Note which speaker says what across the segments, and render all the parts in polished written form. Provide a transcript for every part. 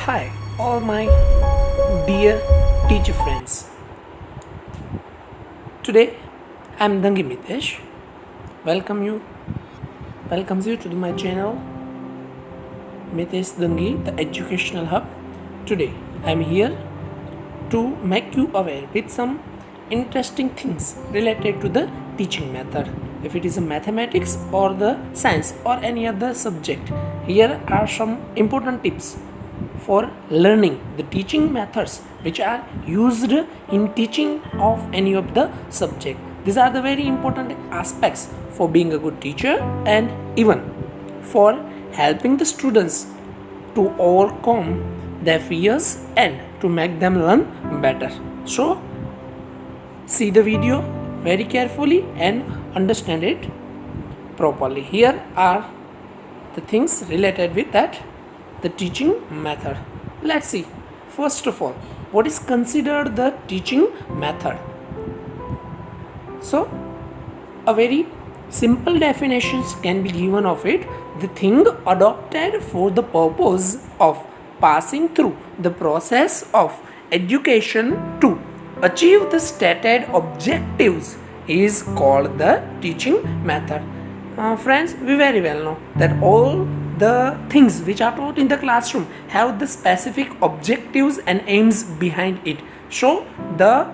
Speaker 1: Hi, all my dear teacher friends. Today I'm Dangi Mitesh. Welcomes you to my channel Mitesh Dangi, the Educational Hub. Today I'm here to make you aware with some interesting things related to the teaching method. If it is a mathematics or the science or any other subject, here are some important tips for learning the teaching methods which are used in teaching of any of the subject. These are the very important aspects for being a good teacher and even for helping the students to overcome their fears and to make them learn better. So see the video very carefully and understand it properly. Here are the things related with that, the teaching method. Let's see. First of all, what is considered the teaching method? So a very simple definitions can be given of it: the thing adopted for the purpose of passing through the process of education to achieve the stated objectives is called the teaching method. Friends, we very well know that all the things which are taught in the classroom have the specific objectives and aims behind it. So the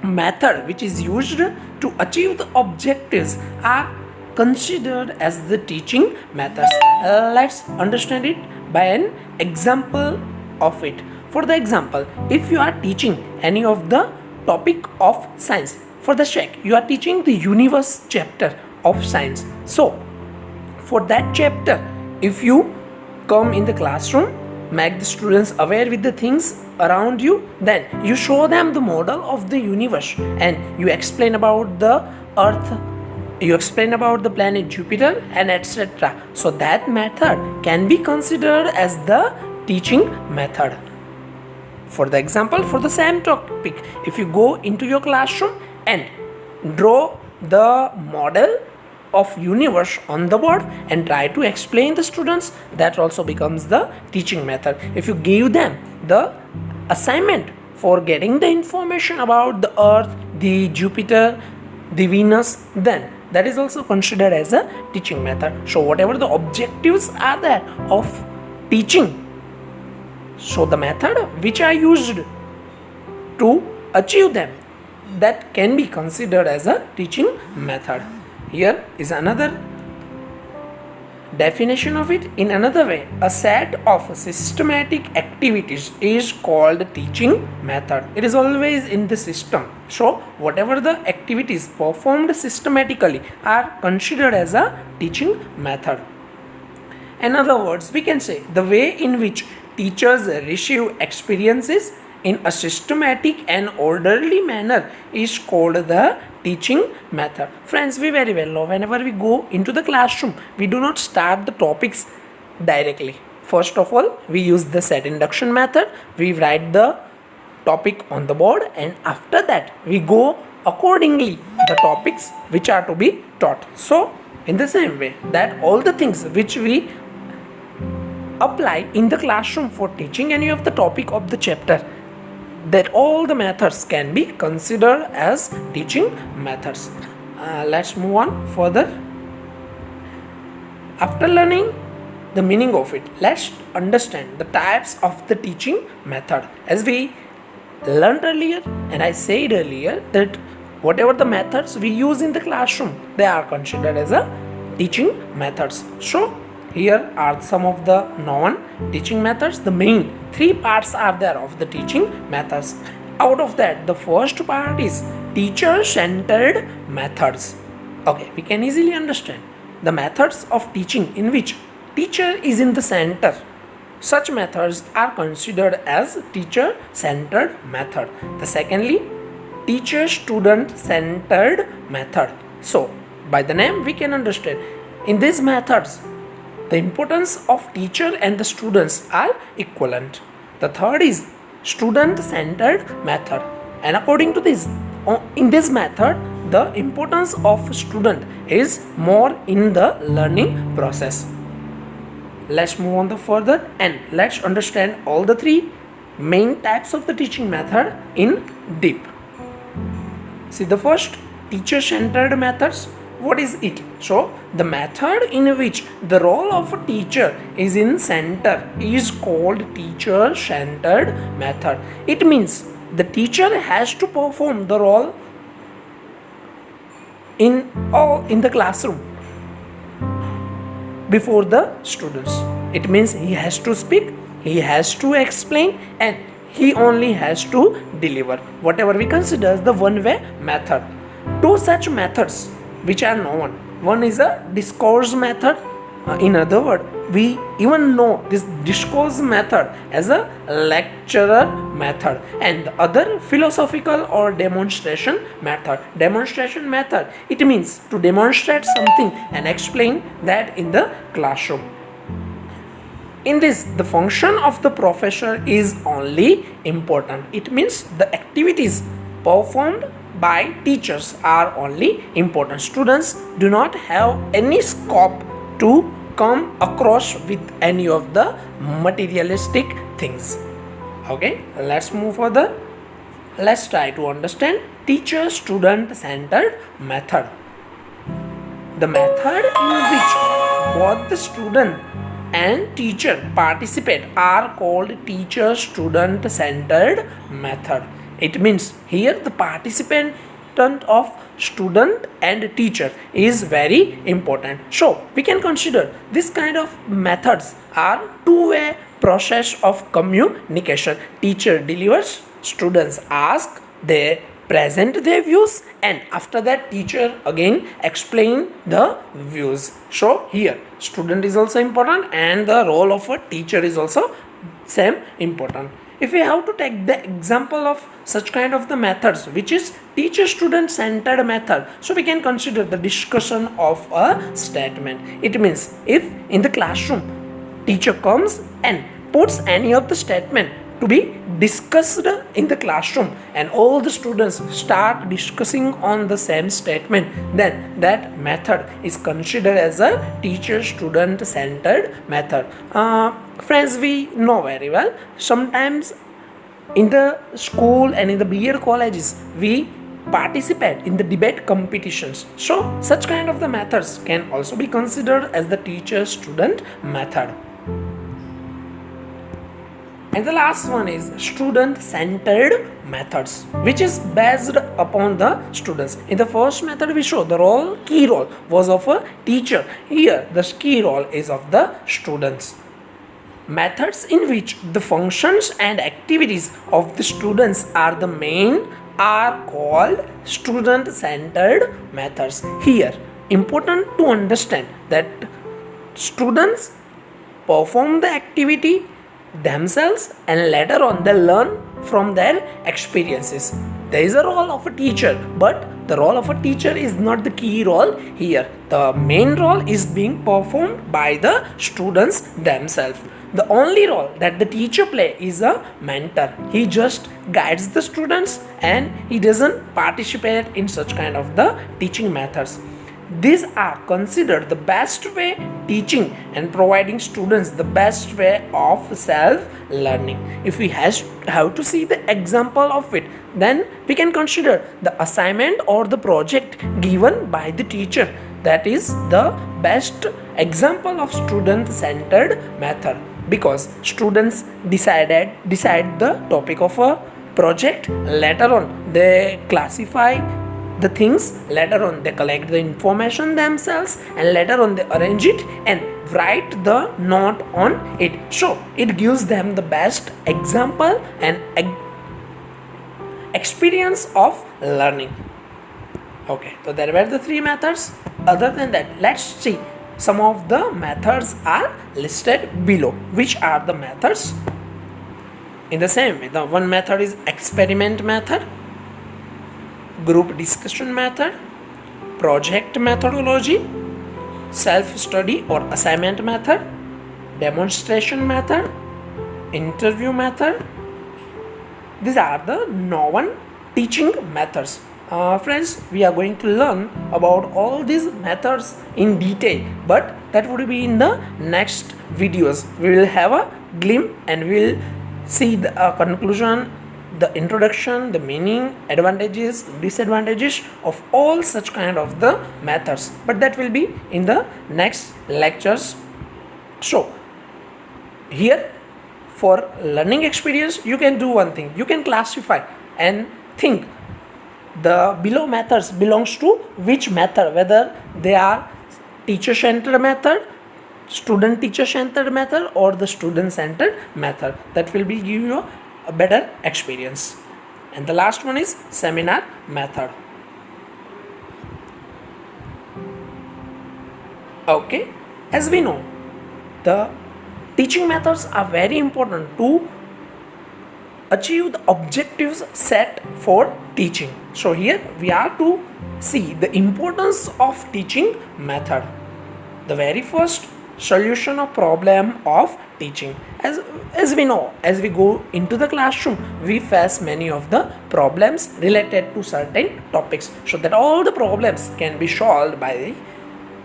Speaker 1: method which is used to achieve the objectives are considered as the teaching methods. Let's understand it by an example of it. For the example, if you are teaching any of the topic of science, for the sake you are teaching the universe chapter of science. So for that chapter, if you come in the classroom, make the students aware with the things around you, then you show them the model of the universe and you explain about the earth, you explain about the planet Jupiter and etc. So that method can be considered as the teaching method. For the example, for the same topic, if you go into your classroom and draw the model of universe on the board and try to explain the students, that also becomes the teaching method. If you give them the assignment for getting the information about the earth, the Jupiter, the Venus, then that is also considered as a teaching method. So whatever the objectives are there of teaching, so the method which are used to achieve them, that can be considered as a teaching method. Here is another definition of it in another way: a set of systematic activities is called teaching method. It is always in the system. So whatever the activities performed systematically are considered as a teaching method. In other words, we can say the way in which teachers receive experiences in a systematic and orderly manner is called the teaching method. Friends, we very well know whenever we go into the classroom, we do not start the topics directly. First of all, we use the set induction method. We write the topic on the board and after that we go accordingly the topics which are to be taught. So in the same way that all the things which we apply in the classroom for teaching any of the topic of the chapter, that all the methods can be considered as teaching methods. Let's move on further. After learning the meaning of it, let's understand the types of the teaching method. As we learned earlier and I said earlier that whatever the methods we use in the classroom, they are considered as a teaching methods. So here are some of the known teaching methods. The main three parts are there of the teaching methods. Out of that, the first part is teacher-centered methods. Okay, we can easily understand the methods of teaching in which teacher is in the center. Such methods are considered as teacher-centered method. The secondly, teacher-student centered method. So by the name we can understand in these methods the importance of teacher and the students are equivalent. The third is student-centered method, and according to this, in this method, the importance of student is more in the learning process. let's move on the further and let's understand all the three main types of the teaching method in deep. See, the first, teacher-centered methods. What is it? So, the method in which the role of a teacher is in center is called teacher-centered method. It means the teacher has to perform the role in the classroom before the students. It means he has to speak, he has to explain, and he only has to deliver whatever we consider as the one-way method. Two such methods which are known. One is a discourse method. In other words, we even know this discourse method as a lecturer method, and the other philosophical or demonstration method. Demonstration method, it means to demonstrate something and explain that in the classroom. In this, the function of the professor is only important. It means the activities performed by teachers are only important. Students do not have any scope to come across with any of the materialistic things. Okay, let's move further. Let's try to understand teacher-student centered method. The method in which both the student and teacher participate are called teacher-student centered method. It means here the participant of student and teacher is very important. So we can consider this kind of methods are two-way process of communication. Teacher delivers, students ask, they present their views, and after that teacher again explain the views. So here student is also important and the role of a teacher is also same important. If we have to take the example of such kind of the methods which is teacher student centered method, so we can consider the discussion of a statement. It means if in the classroom teacher comes and puts any of the statement to be discussed in the classroom and all the students start discussing on the same statement, then that method is considered as a teacher student centered method. Friends, we know very well, sometimes in the school and in the B.Ed colleges we participate in the debate competitions. So such kind of the methods can also be considered as the teacher student method. And the last one is student-centered methods, which is based upon the students. In the first method, we show the key role was of a teacher. Here, the key role is of the students. Methods in which the functions and activities of the students are the main are called student-centered methods. Here, important to understand that students perform the activity themselves and later on they learn from their experiences. There is a role of a teacher, but the role of a teacher is not the key role here. The main role is being performed by the students themselves. The only role that the teacher plays is a mentor. He just guides the students and he doesn't participate in such kind of the teaching methods. These are considered the best way teaching and providing students the best way of self-learning. If we have to see the example of it, then we can consider the assignment or the project given by the teacher. That is the best example of student-centered method, because students decide the topic of a project. Later on they classify the things, later on they collect the information themselves, and later on they arrange it and write the note on it. So it gives them the best example and experience of learning. Okay, so there were the three methods. Other than that, let's see some of the methods are listed below. Which are the methods? In the same way, the one method is experiment method, group discussion method, project methodology, self-study or assignment method, demonstration method, interview method. These are the known teaching methods. Friends, we are going to learn about all these methods in detail, but that would be in the next videos we will have a glimpse and we will see the conclusion, the introduction, the meaning, advantages, disadvantages of all such kind of the methods, but that will be in the next lectures. So here for learning experience you can do one thing, you can classify and think the below methods belongs to which method, whether they are teacher centered method, student teacher centered method, or the student centered method. That will be give you a better experience. And the last one is seminar method. Okay, as we know, the teaching methods are very important to achieve the objectives set for teaching. So here we are to see the importance of teaching method. The very first, solution of problem of teaching. As we know, as we go into the classroom, we face many of the problems related to certain topics, so that all the problems can be solved by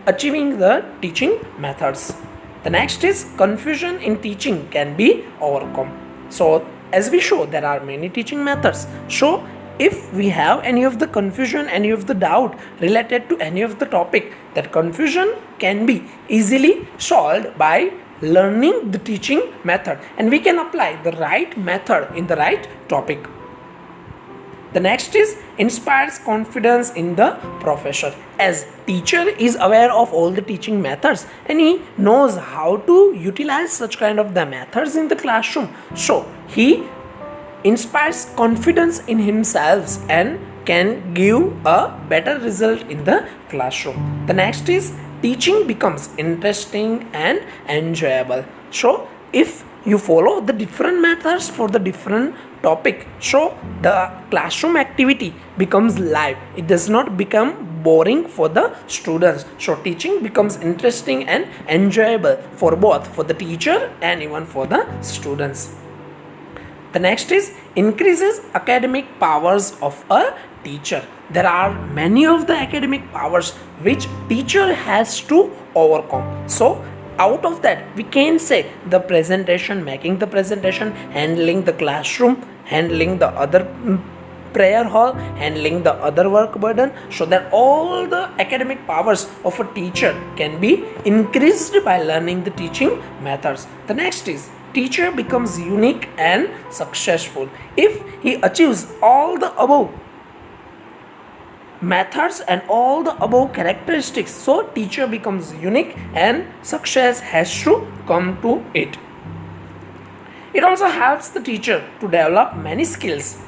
Speaker 1: achieving the teaching methods. The next is confusion in teaching can be overcome. So as we show, there are many teaching methods. So if we have any of the confusion, any of the doubt related to any of the topic, that confusion can be easily solved by learning the teaching method, and we can apply the right method in the right topic. The next is inspires confidence in the professor, as teacher is aware of all the teaching methods and he knows how to utilize such kind of the methods in the classroom. So he inspires confidence in himself and can give a better result in the classroom. The next is teaching becomes interesting and enjoyable. So if you follow the different methods for the different topic, so the classroom activity becomes live, it does not become boring for the students. So teaching becomes interesting and enjoyable for both for the teacher and even for the students. The next is increases academic powers of a teacher. There are many of the academic powers which teacher has to overcome. So out of that we can say the presentation, making the presentation, handling the classroom, handling the other prayer hall, handling the other work burden, so that all the academic powers of a teacher can be increased by learning the teaching methods. The next is teacher becomes unique and successful if he achieves all the above methods and all the above characteristics. So teacher becomes unique and success has to come to it. It also helps the teacher to develop many skills.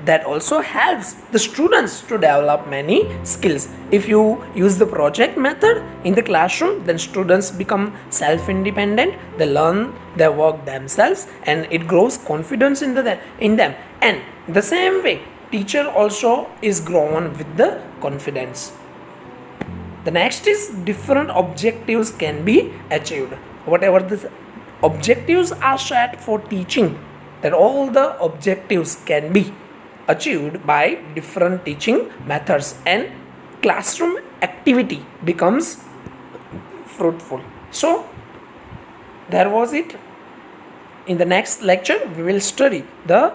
Speaker 1: That also helps the students to develop many skills. If you use the project method in the classroom, then students become self-independent, they learn their work themselves and it grows confidence in them. And the same way, teacher also is grown with the confidence. The next is different objectives can be achieved. Whatever the objectives are set for teaching, that all the objectives can be achieved by different teaching methods and classroom activity becomes fruitful. So there was it. In the next lecture we will study the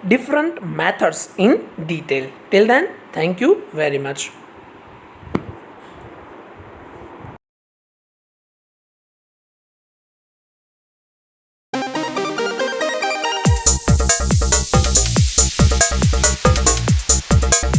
Speaker 1: different methods in detail. Till then, thank you very much.